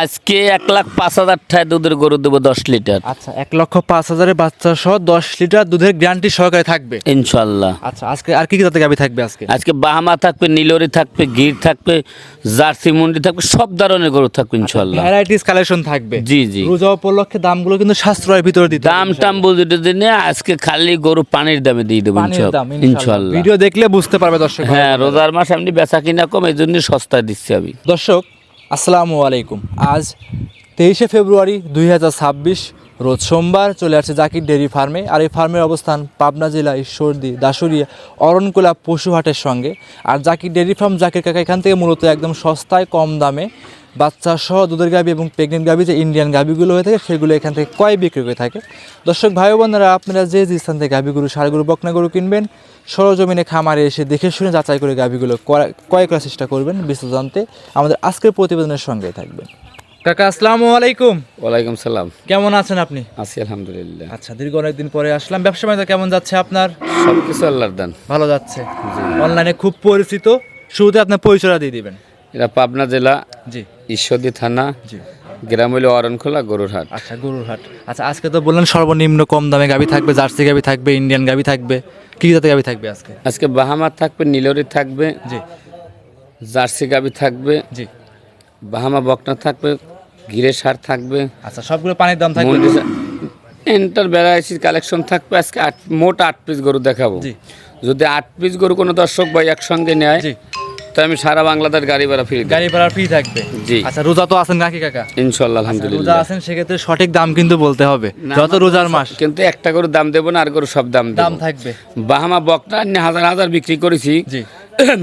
আজকে 1,05,000 টাকায় দুধের গরু দেবো 10 লিটার। আচ্ছা, 1,05,000 বাচ্চা সহ 10 লিটার দুধের গ্যারান্টি সহকারে থাকবে ইনশাল্লাহ। আচ্ছা, আজকে আর কি কি জাতের গাভী থাকবে আজকে? আজকে বাহামা থাকবে, নীলরি থাকবে, গির থাকবে, জার্সি মুন্ডি থাকবে, সব ধরনের গরু থাকবে ইনশাল্লাহ। ভ্যারাইটিস কালেকশন থাকবে। জি জি। রোজা উপলক্ষে দামগুলো কিন্তু সাশ্রয়ের ভিতরে দিতে হবে দাম টাম বুঝতে দিনে আজকে খালি গরু পানির দামে দিয়ে দেবো পানির দাম ইনশাল্লাহ। ভিডিও দেখলে বুঝতে পারবে দর্শক। হ্যাঁ, রোজার মাস এমনি বেচা কিনা কম, এই জন্য সস্তায় দিচ্ছি আমি। দর্শক আসসালামু আলাইকুম। আজ 23শে ফেব্রুয়ারি 2026 রোজ সোমবার চলে আসছে জাকির ডেইরি ফার্মে। আর এই ফার্মের অবস্থান পাবনা জেলা ঈশ্বরদী দাসুরিয়া অরণকুলা পশুহাটের সঙ্গে। আর জাকির ডেইরি ফার্ম জাকির কাকা এখান থেকে মূলত একদম সস্তায় কম দামে বাচ্চা সহ দুধের গাভী এবং প্রেগনেন্ট গাভী যে ইন্ডিয়ান গাভীগুলো হয়ে থাকে সেগুলো এখান থেকে ক্রয় বিক্রি করে থাকে। দর্শক ভাই বোনেরা, আপনারা যে স্থান থেকে গাভীগুলো ষাঁড় বকনা কিনবেন, সরজমিনে খামারে এসে দেখে শুনে যাচাই করে গাভীগুলো ক্রয় করার চেষ্টা করবেন। বিস্তারিত জানতে আমাদের আজকের প্রতিবেদনের সঙ্গে থাকবেন। কাকা আসসালামু আলাইকুম। ওয়ালাইকুম সালাম। কেমন আছেন আপনি? আছি আলহামদুলিল্লাহ। আচ্ছা, দীর্ঘ অনেকদিন পরে আসলাম। ব্যবসা বাণিজ্য কেমন যাচ্ছে আপনার? সব কিছু আল্লাহর দান। ভালো যাচ্ছে। অনলাইনে খুব পরিচিত। শুরুতে আপনার পরিচয়টা দিয়ে দিবেন। এটা পাবনা জেলা, জি ঈশ্বরদী থানা, জি। গ্রাম হইল অরণখোলা, গরুরহাট। আচ্ছা, গরুরহাট। আচ্ছা, আজকে তো বললেন সর্বনিম্ন কম দামে গাভী থাকবে, জার্সি গাভী থাকবে, ইন্ডিয়ান গাভী থাকবে। কি জাতের গাভী থাকবে আজকে? আজকে বাহামা থাকবে, নীলরি থাকবে, জি জার্সি গাভী থাকবে, জি। বাহামা বকনা থাকবে, ঘিরে সার থাকবে, আচ্ছা, সবগুলো পানির দাম থাকবে। এন্টার ভ্যারাইটির কালেকশন থাকবে। আজকে মোট 8 পিস গরু দেখাবো। জি। যদি 8 পিস গরু কোনো দর্শক ভাই একসঙ্গে নেয়, জি। তো আমি সারা বাংলাদেশ গাড়ি ভাড়া ফ্রি দেব। গাড়ি ভাড়া ফ্রি থাকবে। জি। আচ্ছা, রোজা তো আছেন নাকি কাকা? ইনশাআল্লাহ রোজা আলহামদুলিল্লাহ। আছেন, সেক্ষেত্রে সঠিক দাম কিন্তু বলতে হবে। না, যত রোজার মাস কিন্তু একটা গরু দাম দেবো না, আর গরু সব দাম দেব। দাম থাকবে। বাহামা বকনা এনে হাজার হাজার বিক্রি করেছি। জি।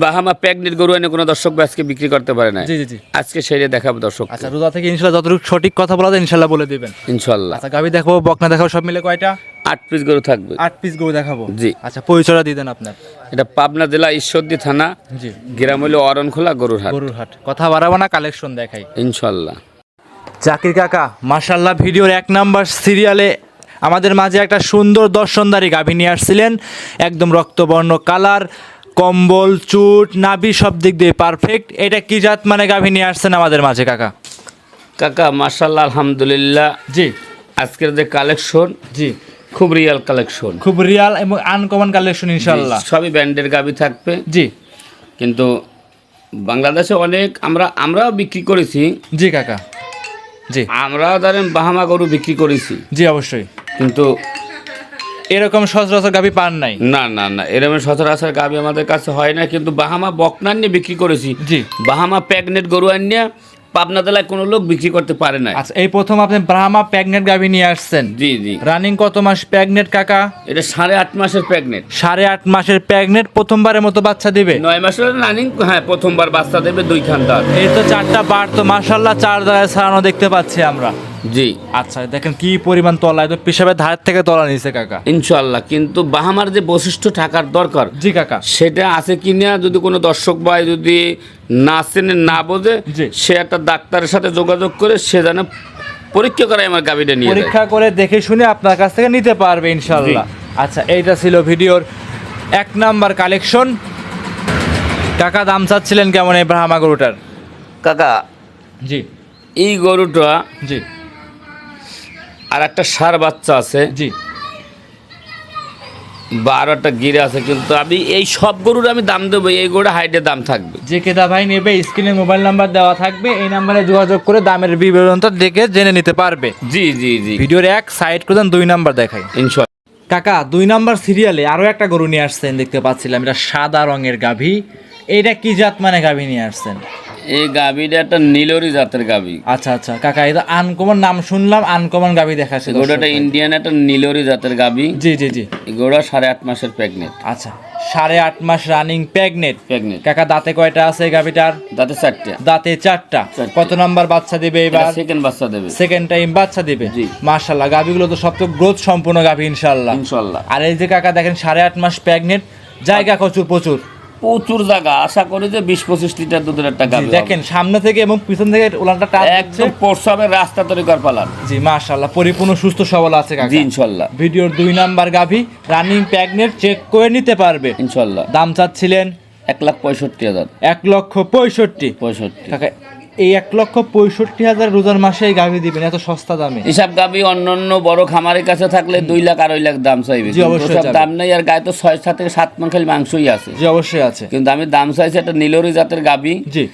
বাহামা প্যাগনেট গরু এনে কোনো দর্শক ভাই আজকে বিক্রি করতে পারে না। জি জি জি। আজকে সেরে দেখাবো দর্শক। আচ্ছা, রোজা থেকে ইনশাআল্লাহ যতটুকু সঠিক কথা বলা যায় ইনশাআল্লাহ বলে দিবেন ইনশাআল্লাহ। আচ্ছা, গাভী দেখাবো, বকনা দেখাবো, সব মিলে কয়টা? 8 পিস গরু থাকবে। 8 পিস গরু দেখাবো। জি। আচ্ছা, পরিচয়টা দিয়ে দেন আপনার। এটা পাবনা জেলা, ঈশ্বরদী থানা, জি। গ্রাম হইল অরণখোলা, গরুরহাট। গরুরহাট। কথা বাড়াবো না, কালেকশন দেখাই ইনশাআল্লাহ। জাকির কাকা মাশাআল্লাহ ভিডিওর 1 নাম্বার সিরিয়ালে আমাদের মাঝে একটা সুন্দর দর্শনদারি গাভী নিয়ে আসছিলেন। একদম রক্তবর্ণ কালার, কম্বল, চুট, নাভি সব দিক দিয়ে পারফেক্ট। এটা কি জাত মানে গাভী নিয়ে আসছেন আমাদের মাঝে কাকা? কাকা মাশাআল্লাহ আলহামদুলিল্লাহ। জি। আজকের যে কালেকশন, জি, খুব রিয়াল কালেকশন, খুব রিয়াল এবং আনকমন কালেকশন ইনশাআল্লাহ। সবই ব্র্যান্ডের গাভী থাকবে। জি। কিন্তু বাংলাদেশে অনেক আমরাও বিক্রি করেছি। জি কাকা। জি। আমরাও ধরেন বাহামা গরু বিক্রি করেছি, জি অবশ্যই। কিন্তু এরকম সচরাচর গাভী পান নাই। না না না, এরকম সচরাচর গাভী আমাদের কাছে হয় না। কিন্তু বাহামা বকনা নিয়ে বিক্রি করেছি। জি। বাহামা প্যাগনেট গরু নিয়ে পাবনা জেলায় কোনো লোক বিক্রি করতে পারে না। আচ্ছা, এই প্রথম আপনি ব্রাহ্মা প্রেগনেন্ট গাভী নিয়ে আসছেন। জি জি। রানিং কত মাস প্রেগনেন্ট কাকা? এটা 8.5 মাসের প্যাগনেট। 8.5 মাসের প্রেগনেন্ট, প্রথমবারের মতো বাচ্চা দিবে। 9 মাসের রানিং, হ্যাঁ প্রথমবার বাচ্চা দেবে, 2 খান দাঁত। এই তো 4টা বার তো মাশাআল্লাহ 4 জায়গায় ছাড়ানো দেখতে পাচ্ছি আমরা। জি। আচ্ছা, দেখেন কি পরিমাণ তলা, একদম পিসাবের ধার থেকে তলা নিয়েছে কাকা। ইনশাআল্লাহ। কিন্তু বাহামার যে বৈশিষ্ট্য থাকার দরকার, জি কাকা, সেটা আছে কিনা যদি কোনো দর্শক ভাই যদি না চেনে, না বোঝে, জি। সে একটা ডাক্তারের সাথে যোগাযোগ করে সে যেন পরীক্ষা করে আমার গাভীটা নিয়ে যায়। পরীক্ষা করে দেখে শুনে আপনার কাছ থেকে নিতে পারবে ইনশাআল্লাহ। আচ্ছা, এইটা ছিল ভিডিওর 1 নাম্বার কালেকশন। কাকা দাম চাচ্ছিলেন কেমন এই ব্রাহ্মা গরুটার? কাকা জি। এই গরুটা জি। আর একটা ষাঁড় বাচ্চা আছে, জি। 12টা গিরে আছে। কিন্তু আমি এই সব গরুর আমি দাম দেবো, এই গরুটা হাইটের দাম থাকবে। যে কেদা ভাই নেবে স্ক্রিনে মোবাইল নাম্বার দেওয়া থাকবে, এই নাম্বারে যোগাযোগ করে দামের বিবরণটা দেখে জেনে নিতে পারবে। জি জি জি। ভিডিওর 1 সাইড করে দেন, 2 নাম্বার দেখাই। ইনশাআল্লাহ। কাকা 2 নাম্বার সিরিয়ালে আরো একটা গরু নিয়ে আসছেন দেখতে পাচ্ছিলাম। এটা সাদা রঙের গাভী। এইটা কি জাত মানে গাভী নিয়ে আসছেন? এই গাভীটা একটা নীলরি জাতের গাভী। আচ্ছা আচ্ছা কাকা, এটা আনকমন নাম শুনলাম, আনকমন গাভী দেখাচ্ছে। গরুটা ইন্ডিয়ান একটা নীলরি জাতের গাভী। জি জি জি। এই গরুটা 8.5 মাসের প্রেগনেন্ট। আচ্ছা, 8.5 মাস রানিং প্রেগনেন্ট। প্রেগনেন্ট। কাকা দাঁতে কয়টা আছে এই গাভীটার? দাঁতে 4টা। দাঁতে 4টা। কত নাম্বার বাচ্চা দিবে এবার? সেকেন্ড বাচ্চা দেবে। সেকেন্ড টাইম বাচ্চা দিবে। জি। মাশাআল্লাহ, গাভীগুলো তো সবচেয়ে গ্রোথ সম্পূর্ণ গাভী ইনশাআল্লাহ। ইনশাআল্লাহ। আর এই যে কাকা দেখেন 8.5 মাস প্রেগনেন্ট, জায়গা প্রচুর প্রচুর প্রচুর জায়গা। আশা করি যে 20-25 লিটার দুধের একটা গাভী। দেখেন সামনে থেকে এবং পিছন থেকে উলানটা টাচ হচ্ছে। একদম প্রসবের রাস্তা তৈরি কর পালান। জি মাশাআল্লাহ, পরিপূর্ণ সুস্থ সবল আছে কাকা। জি ইনশাআল্লাহ। ভিডিওর 2 নাম্বার গাভী রানিং প্রেগনেন্ট, চেক করে নিতে পারবে ইনশাআল্লাহ। দাম চাচ্ছিলেন 1,65,000। 1,65,000। 65। কাকা এই 1,65,000 রোজার মাসে এই গাভী দিবেন এত সস্তা দামে? এসব গাবি অন্যান্য বড় খামারের কাছে থাকলে 2 লাখ 2.5 লাখ দাম চাইবে, জি, অবশ্যই ওসব যাবে। দাম নেই। আর গায়ে তো 6 থেকে 7 মণ খালি মাংসই আছে, জি অবশ্যই আছে। কিন্তু আমি দাম চাইছি একটা নীলরি জাতের গাবি, জি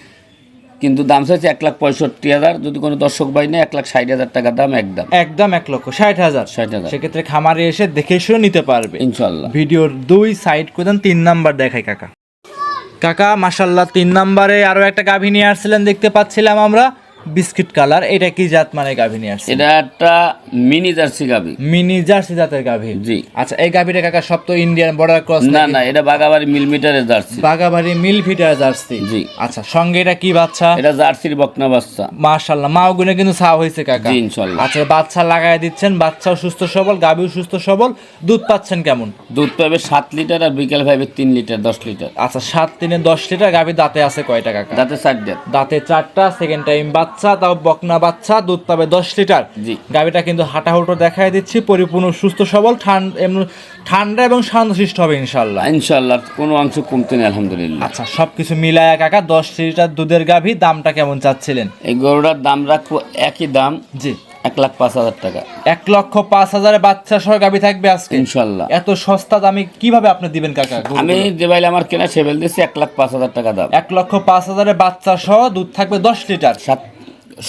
কিন্তু দাম চাইছি 1,65,000। যদি কোনো দর্শক ভাই নেই 1,60,000 টাকা দাম একদম। একদম 1,60,000। 60,000 সেক্ষেত্রে খামারে এসে দেখে শুনে নিতে পারবে ইনশাল্লাহ। ভিডিওর 2 সাইড করে 3 নাম্বার দেখাই কাকা। কাকা মাশাল্লাহ 3 নাম্বারে আরো একটা গাভী নিয়ে আসছিলেন দেখতে পাচ্ছিলাম আমরা, বিস্কিট কালার। এটা কি জাত মানে গাভী নিয়ে আসছে? এটা একটা মিনি জার্সি গাবি। মিনি জার্সি জাতের গাভী। জি। আচ্ছা এই গাভীটা কাকা সব তো ইন্ডিয়ান বর্ডার ক্রস? না না, এটা বাগাবাড়ি মিলিমিটারের জার্সি। বাগাবাড়ি মিল ফিটার জার্সি। জি। আচ্ছা সঙ্গে এটা কি বাচ্চা? এটা জার্সির বকনা বাচ্চা। মাশাল্লাহ মাও গুনে কিন্তু ছাও হয়েছে কাকা। জি ইনশাল্লাহ। আচ্ছা বাচ্চা লাগাই দিচ্ছেন, বাচ্চাও সুস্থ সবল, গাভীও সুস্থ সবল। দুধ পাচ্ছেন কেমন? দুধ পাবে 7 লিটার, আর বিকেল পাবে 3 লিটার 10 লিটার। আচ্ছা 7 3 10 লিটার। গাভী দাঁতে আছে কয়টা কাকা? যাতে 4 দাঁত। দাঁতে 4টা, সেকেন্ড টাইম বাচ্চা, তাও বকনা বাচ্চা, দুধ পাবে 10 লিটার। জি। গাভীটা কিন্তু হাঁটাহুটো দেখাই দিচ্ছি, পরিপূর্ণ সুস্থ সবল, ঠান্ডা এবং শান্তশিষ্ট হবে ইনশাল্লাহ। ইনশাল্লাহ কোনো অংশ কমতে নেই আলহামদুলিল্লাহ। আচ্ছা সবকিছু মিলায়া কাকা 10 লিটার দুধের গাভী, দামটা কেমন চাচ্ছিলেন? এই গরুটার দাম রাখবো একই দাম, জি 1,05,000 টাকা। 1,05,000 বাচ্চা সহ গাভী থাকবে আজকে ইনশাল্লাহ। এত সস্তা দামে কিভাবে আপনি দিবেন কাকা? আমি যে বাইলে আমার কেনা সেবেল দিচ্ছি 1,05,000 টাকা দাম। 1,05,000 বাচ্চা সহ দুধ থাকবে 10 লিটার।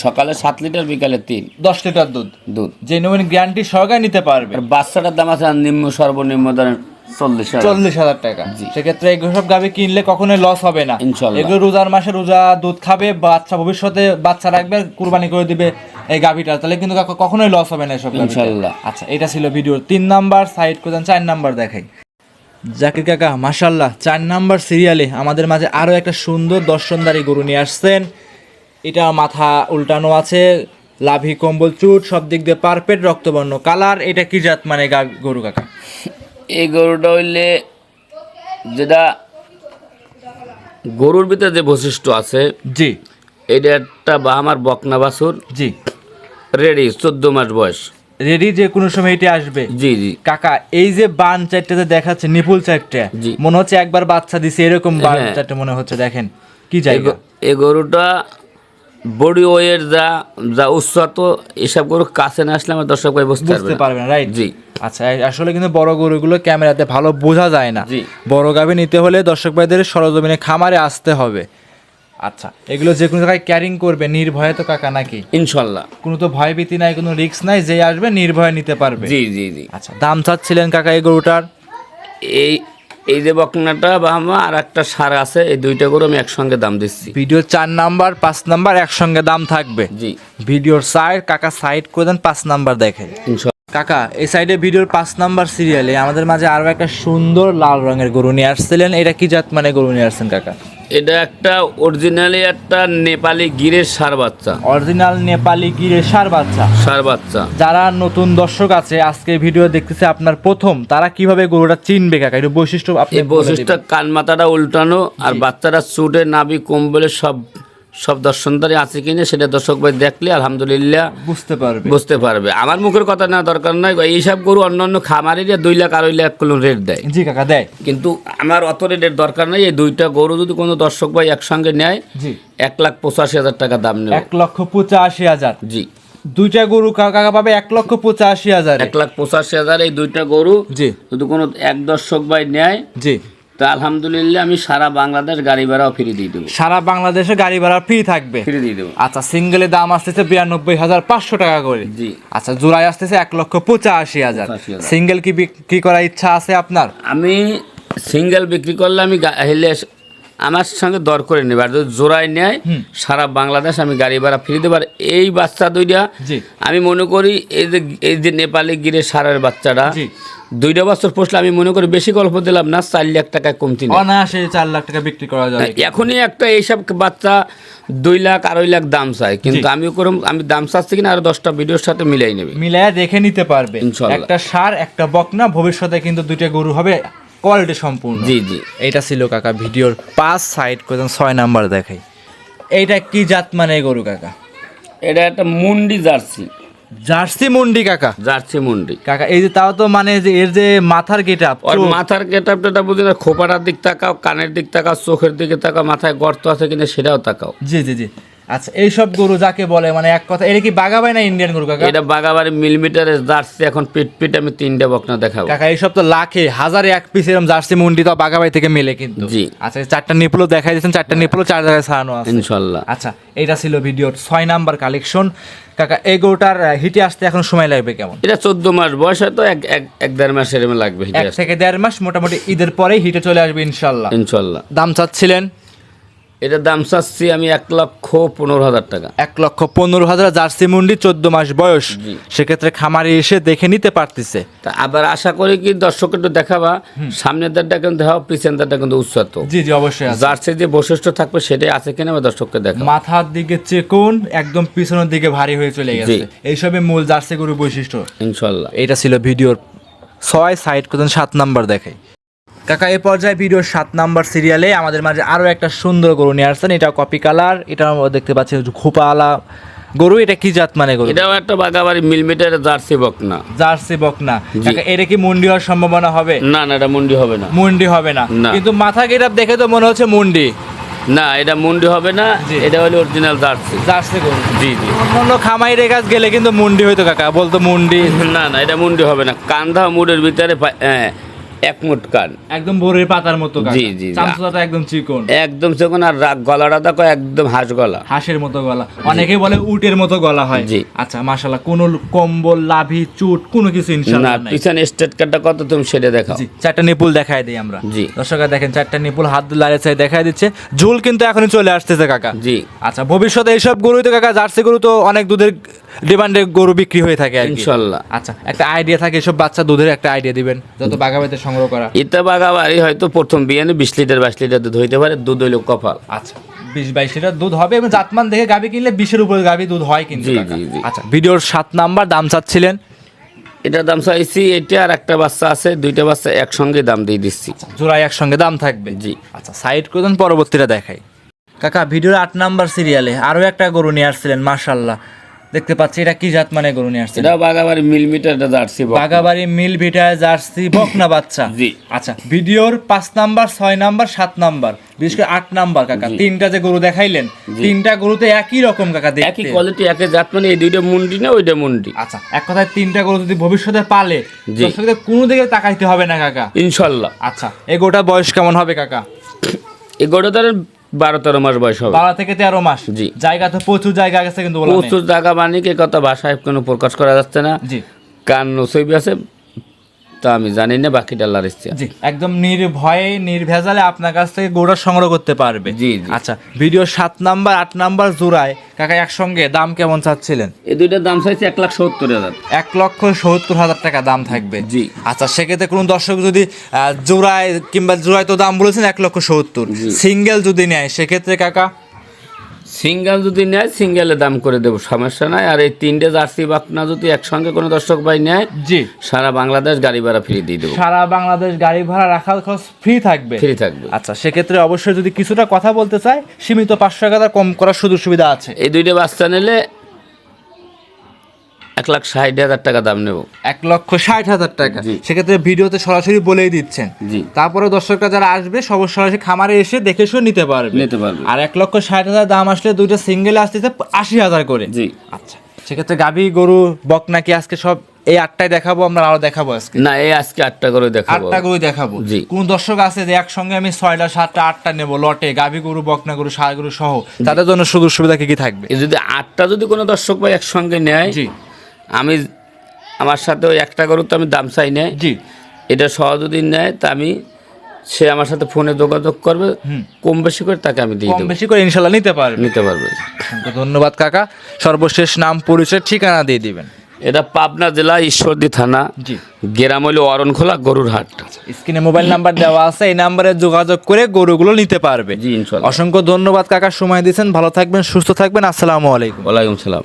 সকালে 7 লিটার, বিকালে 3 10 লিটার দুধ দুধ। যে নেবেন গ্যারান্টি সহকারে নিতে পারবে। আর বাচ্চাটার দাম আছে নিম্ন সর্বনিম্ন ধরেন 40,000। 40,000 টাকা। জি। সেক্ষেত্রে এগুলো সব গাভী কিনলে কখনোই লস হবে না ইনশাল্লাহ। এগুলো রোজার মাসে রোজা দুধ খাবে, বাচ্চা ভবিষ্যতে বাচ্চা রাখবে, কুরবানি করে দিবে এই গাভীটা, তাহলে কিন্তু কখনোই লস হবে না এসব গাভীতে। ইনশাল্লাহ। আচ্ছা এটা ছিল ভিডিওর 3 নাম্বার সাইড করে 4 নাম্বার দেখাই। জাকির কাকা মাশাল্লাহ 4 নাম্বার সিরিয়ালে আমাদের মাঝে আরো একটা সুন্দর দর্শনদারি গরু নিয়ে আসছেন। এটা মাথা উল্টানো আছে, লাভি কম্বল চুট, সব দিক দিয়ে পারফেক্ট, রক্তবর্ণ কালার। এটা কি জাত মানে গরু কাকা? এই গরুটা হইলে যেটা গরুর ভিতরে যে বৈশিষ্ট্য আছে, জি এটা একটা আমার বকনা বাছুর, জি রেডি, 14 মাস বয়স, রেডি, যে কোনো সময় এটা আসবে। জি জি। কাকা এই যে বান চারটাতে দেখাচ্ছে, নিপুল চারটা, জি। মনে হচ্ছে একবার বাচ্চা দিছে এরকম বান হ্যাঁ। চারটা মনে হচ্ছে। দেখেন কি জায়গা। এই গরুটা বডি ওয়ের যা যা উচ্চত, এসব গরু কাছে না আসলে আমার দর্শক ভাই বুঝতে বুঝতে পারবে না, রাইট? জি। আচ্ছা আসলে কিন্তু বড় গরুগুলো ক্যামেরাতে ভালো বোঝা যায় না। জি। বড় গাভী নিতে হলে দর্শক ভাইদের সরজমিনে খামারে আসতে হবে। আচ্ছা এগুলো যে কোনো জায়গায় ক্যারিং করবে নির্ভয়ে তো কাকা নাকি? ইনশাল্লাহ। কোনো তো ভয় ভীতি নাই, কোনো রিস্ক নাই, যে আসবে নির্ভয়ে নিতে পারবে। জি জি জি। আচ্ছা দাম চাচ্ছিলেন কাকা এই গরুটার? এই যে বকনাটা বা আমার আর একটা সার আছে, এই দুইটা গরু আমি একসঙ্গে দাম দিচ্ছি। ভিডিওর 4 নাম্বার 5 নাম্বার একসঙ্গে দাম থাকবে। জি ভিডিওর সাইড কাকা সাইড করে দেন, 5 নাম্বার দেখেন ইনশাল্লাহ। কাকা এই সাইডে ভিডিওর 5 নাম্বার সিরিয়ালে আমাদের মাঝে আরো একটা সুন্দর লাল রঙের গরু নিয়ে আসছিলেন। এটা কি জাত মানে গরু নিয়ে আসছেন কাকা? এটা একটা অরিজিনালি একটা নেপালি গিরের সার বাচ্চা। অরিজিনাল নেপালি গিরের ষাঁড় বাচ্চা। সার বাচ্চা। যারা নতুন দর্শক আছে আজকে ভিডিও দেখতেছে আপনার প্রথম, তারা কিভাবে গরুটা চিনবে কাকা? একটু বৈশিষ্ট্য আপনি এই বৈশিষ্ট্য কান মাথাটা উল্টানো, আর বাচ্চাটা চুটে নাভি কম্বলে সব দর্শনদারি আছে কিনা সেটা দর্শক ভাই দেখলে আলহামদুলিল্লাহ বুঝতে পারবে। আমার মুখের কথা না দরকার নাই, এইসব গরু অন্যান্য খামারিরা 2 লাখ 2.5 লাখ কোনো রেট দেয়। জি কাকা দেয়, কিন্তু আমার অত রেটের দরকার নাই। এই দুইটা গরু যদি কোনো দর্শক ভাই একসঙ্গে নেয়, জি 1,85,000 টাকা দাম নেবে। 1,85,000। জি। দুইটা গরু কাকা পাবে 1,85,000। 1,85,000 এই দুইটা গরু জি যদি কোনো এক দর্শক ভাই নেয়, জি তা আলহামদুলিল্লাহ আমি সারা বাংলাদেশ গাড়ি ভাড়াও ফ্রি দিয়ে দেবো। সারা বাংলাদেশে গাড়ি ভাড়া ফ্রি থাকবে? ফ্রি দিয়ে দেবো। আচ্ছা সিঙ্গেলের দাম আসতেছে 92,500 টাকা করে। জি। আচ্ছা জোড়ায় আসতেছে 1,85,000। 85,000। সিঙ্গেল কি বিক্রি করার ইচ্ছা আছে আপনার? আমি সিঙ্গেল বিক্রি করলে আমি আমার সঙ্গে দর করে নেবে, আর যদি জোড়ায় নেয় সারা বাংলাদেশ আমি গাড়ি ভাড়া ফ্রি দেবো। আর এই বাচ্চা দুইটা জি আমি মনে করি এই যে নেপালি গিরে সারের বাচ্চাটা, জি 2 বছর পড়লে আমি মনে করি বেশি গল্প দিলাম না, 4 লাখ টাকা কমতি নেই। অনায়াসে 4 লাখ টাকা বিক্রি করা যাবে। এখনই একটা এইসব বাচ্চা 2 লাখ 2.5 লাখ দাম চাই, কিন্তু আমি দাম চাচ্ছি কিনা আরো 10টা ভিডিওর সাথে মিলাই নেবে, মিলায়া দেখে নিতে পারবে। ইনশাআল্লাহ। একটা ষাঁড় একটা বকনা, ভবিষ্যতে কিন্তু দুইটা গরু হবে কোয়ালিটি সম্পূর্ণ। জি জি। এইটা ছিল কাকা ভিডিওর 5 সাইড করে 6 নাম্বার দেখাই। এইটা কি জাত মানে গরু কাকা? এটা একটা মুন্ডি জার্সি। জার্সি মুন্ডি কাকা? জার্সি মুন্ডি কাকা এই যে তাও তো মানে যে এর যে মাথার গেটআপ, আর মাথার গেটআপটা বুঝি না, খোপাটার দিক তাকাও, কানের দিক তাকাও, চোখের দিকে তাকাও, মাথায় গর্ত আছে কিনা সেটাও তাকাও। জি জি জি আচ্ছা এইসব গরু যাকে বলে মানে এক কথা এটা কি বাগাবাই না ইন্ডিয়ান গরু কাকা? এটা বাগাবাড়ি মিলিমিটারের জার্সি, এখন পিট আমি 3টা বকনা দেখাবো কাকা এইসব তো লাখে হাজারে এক পিস এরকম জার্সি মুন্ডি তো বাগাবাই থেকে মেলে কিন্তু। জি। আচ্ছা 4টা নিপলও দেখাই দিয়েছেন, 4টা নিপলও 4 জায়গায় ছাড়ানো আছে ইনশাল্লাহ। আচ্ছা এটা ছিল ভিডিওর 6 নাম্বার কালেকশন। কাকা এই গরুটার হিটে আসতে এখন সময় লাগবে কেমন? এটা 14 মাস বয়স, হয়তো এক দেড় মাস এরকম লাগবে হিটে 1 আসতে। থেকে 1.5 মাস, মোটামুটি ঈদের পরেই হিটে চলে আসবে ইনশাল্লাহ। ইনশাল্লাহ। দাম চাচ্ছিলেন? এটার দাম চাচ্ছি আমি 1,15,000 টাকা। 1,15,000 জার্সি মুন্ডি, 14 মাস বয়স। জি। সেক্ষেত্রে খামারে এসে দেখে নিতে পারতেছে। তা আবার আশা করি কি দর্শক একটু দেখাবা, সামনের দাঁড়টা কিন্তু দেখাও, পিছনের দাঁড়টা কিন্তু উচ্চত। জি জি অবশ্যই আছে। জার্সি যে বৈশিষ্ট্য থাকবে সেটাই আছে কিনা আমি দর্শককে দেখাবো। মাথার দিকে চেকুন, একদম পিছনের দিকে ভারী হয়ে চলে গেছে, এইসবই মূল জার্সি গরুর বৈশিষ্ট্য ইনশাল্লাহ। এটা ছিল ভিডিওর 6 সাইড করতেন 7 নাম্বার দেখাই। কাকা এই পর্যায়ে ভিডিওর 7 নাম্বার সিরিয়ালে আমাদের মাঝে আরো একটা সুন্দর গরু নিয়ে আসছেন। এটা কপি কালার, এটা দেখতে পাচ্ছেন খোপাওয়ালা গরু। এটা কি জাত মানে গরু? এটাও একটা বাগাবাড়ি মিলিমিটারের জার্সি বকনা। জার্সি বকনা। কাকা এটা কি মুন্ডি হওয়ার সম্ভাবনা হবে? না এটা মুন্ডি হবে না। মুন্ডি হবে না, না। কিন্তু মাথা গেটআপ দেখে তো মনে হচ্ছে মুন্ডি। না এটা মুন্ডি হবে না, জি। এটা হলো অরিজিনাল জার্সি। জার্সি গরু। জি জি। অন্য খামাইরে কাজ গেলে কিন্তু মুন্ডি হইতো কাকা, বলতো মুন্ডি। না এটা মুন্ডি হবে না, কান্ধা মুড়ের ভিতরে এক মুঠ কান, একদম বোরের পাতার মতো কাকা। জি, জি, জি। চামচুটা একদম চিকন, একদম যখন আর গলাটা দেখো একদম হাঁস গলা। হাঁসের মতো গলা, অনেকেই বলে উটের মতো গলা হয়। জি। আচ্ছা মাশাআল্লাহ, কোনো কম্বল লাভি চুট কোনো কিছু না ইনশাআল্লাহ নাই। পিছনে স্টেট কার্ডটা কত তুমি সেটা দেখাও। জি 4টা নিপুল দেখাই দিই আমরা। জি। দর্শকরা দেখেন 4টা নিপুল হাত লাড়ে চাই দেখাই দিচ্ছে। ঝুল কিন্তু এখনই চলে আসতেছে কাকা। জি। আচ্ছা ভবিষ্যতে এইসব গরুই তো কাকা, জার্সি গরু তো অনেক দুধের ডিমান্ডে গরু বিক্রি হয়ে থাকে আর কি। ইনশাল্লাহ। আচ্ছা একটা আইডিয়া থাকে এসব বাচ্চা দুধের, একটা আইডিয়া দিবেন যত বাগাবাড়িতে সংগ্রহ করা। এটা বাগাবাড়ি হয়তো প্রথম বিয়ানে 20 লিটার 22 লিটার দুধ হইতে পারে, দুধ হইলো কপাল। আচ্ছা 20-22 লিটার দুধ হবে, এবং জাতমান দেখে গাবি কিনলে 20-এর উপরে গাবি দুধ হয় কিন্তু জি, কাকা। জি, জি। আচ্ছা ভিডিওর 7 নাম্বার দাম চাচ্ছিলেন? এটার দাম চাইছি, এটা আর একটা বাচ্চা আছে, 2টা বাচ্চা একসঙ্গে দাম দিয়ে দিচ্ছি। জোড়ায় একসঙ্গে দাম থাকবে। জি। আচ্ছা সাইড করে দেন, পরবর্তীটা দেখাই। কাকা ভিডিওর 8 নাম্বার সিরিয়ালে আরো একটা গরু নিয়ে আসছিলেন, মাশাআল্লাহ দেখতে পাচ্ছি। এটা কি জাত মানে গরু নিয়ে আসছিলেন? এটাও বাগাবাড়ি মিলিমিটার জার্সি বকনা। বাগাবাড়ি মিল ভিটায় জার্সি বকনা বাচ্চা। জি। আচ্ছা ভিডিওর 5 নাম্বার 6 নাম্বার 7 নাম্বার বিশেষ করে 8 নাম্বার কাকা, 3টা যে গরু দেখাইলেন 3টা গরুতে একই রকম কাকা দেখতে, একই কোয়ালিটি একই জাত, মানে এই 2টা মুন্ডি না ওইটা মুন্ডি। আচ্ছা এক কথায় 3টা গরু যদি ভবিষ্যতে পালে জি। দর্শকদের কোনো দিকে তাকাইতে হবে না কাকা ইনশাল্লাহ। আচ্ছা এই গোটা বয়স কেমন হবে কাকা? এই গরুটার 12-13 মাস বয়স হবে। 12 থেকে 13 মাস। জি। জায়গা তো প্রচুর জায়গা আছে কিন্তু বলা নেই। প্রচুর জায়গা মানিকে কথা ভাষায় কোনো প্রকাশ করা যাচ্ছে না। জি কান নসইবি আছে, তা আমি জানি না, বাকিটা আল্লাহর ইচ্ছা। জি একদম নির্ভয়ে নির্ভেজালে আপনার কাছ থেকে গোটা সংগ্রহ করতে পারবে। জি, জি। আচ্ছা ভিডিও 7 নাম্বার 8 নাম্বার জোড়ায় কাকা একসঙ্গে দাম কেমন চাচ্ছিলেন? এই 2টার দাম চাইছে 1,70,000। 1,70,000 টাকা দাম থাকবে। জি। আচ্ছা সেক্ষেত্রে কোনো দর্শক যদি জোড়ায় কিংবা জোড়ায় তো দাম বলেছেন 1,70,000, জি। সিঙ্গেল যদি নেয় সেক্ষেত্রে কাকা? সিঙ্গেল যদি নেয় সিঙ্গেলের দাম করে দেবো, সমস্যা নাই। আর এই 3টে জার্সি বাকনা যদি একসঙ্গে কোনো দর্শক ভাই নেয়, জি সারা বাংলাদেশ গাড়ি ভাড়া ফ্রি দিয়ে দেবো। সারা বাংলাদেশ গাড়ি ভাড়া রাখার খরচ ফ্রি থাকবে। ফ্রি থাকবে। আচ্ছা সেক্ষেত্রে অবশ্যই যদি কিছুটা কথা বলতে চায় সীমিত 500 টাকা কম করার সুযোগ সুবিধা আছে। এই 2টে বাচ্চা নিলে 1,60,000 টাকা দাম নেব। 1,60,000 টাকা। জি। সেক্ষেত্রে ভিডিওতে সরাসরি বলেই দিচ্ছেন। জি। তারপরে দর্শকরা যারা আসবে সরাসরি খামারে এসে দেখে শুনে নিতে পারবে। আর 1,60,000 দাম আসলে 2টা সিঙ্গেল আসতেছে 80,000 করে। জি। আচ্ছা সেক্ষেত্রে গাভী গরু বকনা কি আজকে সব এই 8টাই দেখাবো, আমরা আরো দেখাবো আজকে? না এই আজকে 8টা করে দেখাবো। 8টা গরু দেখাবো। জি। কোন দর্শক আছে যে একসঙ্গে আমি 6টা 7টা 8টা নেবো লটে, গাভী গরু বকনা গরু ষাঁড় গরু সহ, তাদের জন্য সুযোগ সুবিধা কি কি থাকবে? এই যদি 8টা যদি কোনো দর্শক ভাই একসঙ্গে নেয়, জি আমি আমার সাথে ওই একটা গরু তো আমি দাম চাই নেয়, জি এটা সহ যদি নেয় তা আমি, সে আমার সাথে ফোনে যোগাযোগ করবে, কম বেশি করে তাকে আমি দিয়ে কম দেবো, বেশি করে ইনশাল্লাহ নিতে পারবে। নিতে পারবে। ধন্যবাদ কাকা, সর্বশেষ নাম পরিচয় ঠিকানা দিয়ে দিবেন। এটা পাবনা জেলা ঈশ্বরদী থানা, জি গ্রাম হলো অরণখোলা গরুর হাট। স্ক্রিনে মোবাইল নাম্বার দেওয়া আছে, এই নাম্বারে যোগাযোগ করে গরুগুলো নিতে পারবে। জি ইনশাল্লাহ। অসংখ্য ধন্যবাদ কাকা, সময় দিয়েছেন। ভালো থাকবেন, সুস্থ থাকবেন। আসসালামু আলাইকুম। ওয়ালাইকুম সালাম।